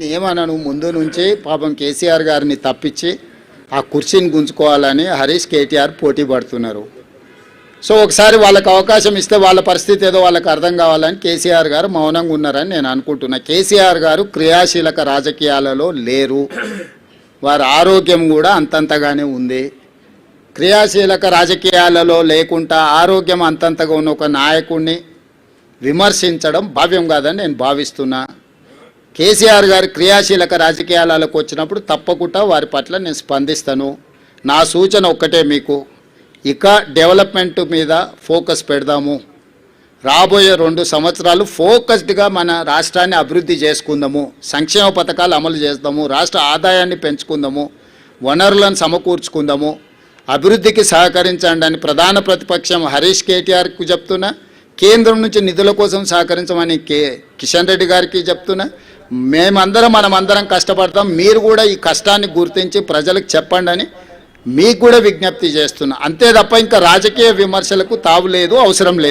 నేను ఏమన్నాను, ముందు నుంచి పాపం కేసీఆర్ గారిని తప్పించి ఆ కుర్చీని గుంజుకోవాలని హరీష్ కేటీఆర్ పోటీ పడుతున్నారు. సో ఒకసారి వాళ్ళకి అవకాశం ఇస్తే వాళ్ళ పరిస్థితి ఏదో వాళ్ళకి అర్థం కావాలని కేసీఆర్ గారు మౌనంగా ఉన్నారని నేను అనుకుంటున్నా. కేసీఆర్ గారు క్రియాశీలక రాజకీయాలలో లేరు, వారి ఆరోగ్యం కూడా అంతంతగానే ఉంది. క్రియాశీలక రాజకీయాలలో లేకుండా ఆరోగ్యం అంతంతగా ఉన్న ఒక నాయకుడిని విమర్శించడం భావ్యం కాదని నేను భావిస్తున్నా. కేసీఆర్ గారు క్రియాశీలక రాజకీయాలకు వచ్చినప్పుడు తప్పకుండా వారి పట్ల నేను స్పందిస్తాను. నా సూచన ఒక్కటే మీకు, ఇక డెవలప్మెంట్ మీద ఫోకస్ పెడదాము. రాబోయే 2 సంవత్సరాలు ఫోకస్డ్గా మన రాష్ట్రాన్ని అభివృద్ధి చేసుకుందాము, సంక్షేమ పథకాలు అమలు చేద్దాము, రాష్ట్ర ఆదాయాన్ని పెంచుకుందాము, వనరులను సమకూర్చుకుందాము, అభివృద్ధికి సహకరించండి అని ప్రధాన ప్రతిపక్షం హరీష్ కేటీఆర్కి చెప్తున్నా. కేంద్రం నుంచి నిధుల కోసం సహకరించమని కిషన్ రెడ్డి గారికి చెప్తున్నా. మనమందరం కష్టపడతాం, మీరు కూడా ఈ కష్టాన్ని గుర్తించి ప్రజలకు చెప్పండి అని మీకు కూడా విజ్ఞప్తి చేస్తున్నా. అంతే తప్ప ఇంకా రాజకీయ విమర్శలకు తావు లేదు, అవసరం లేదు.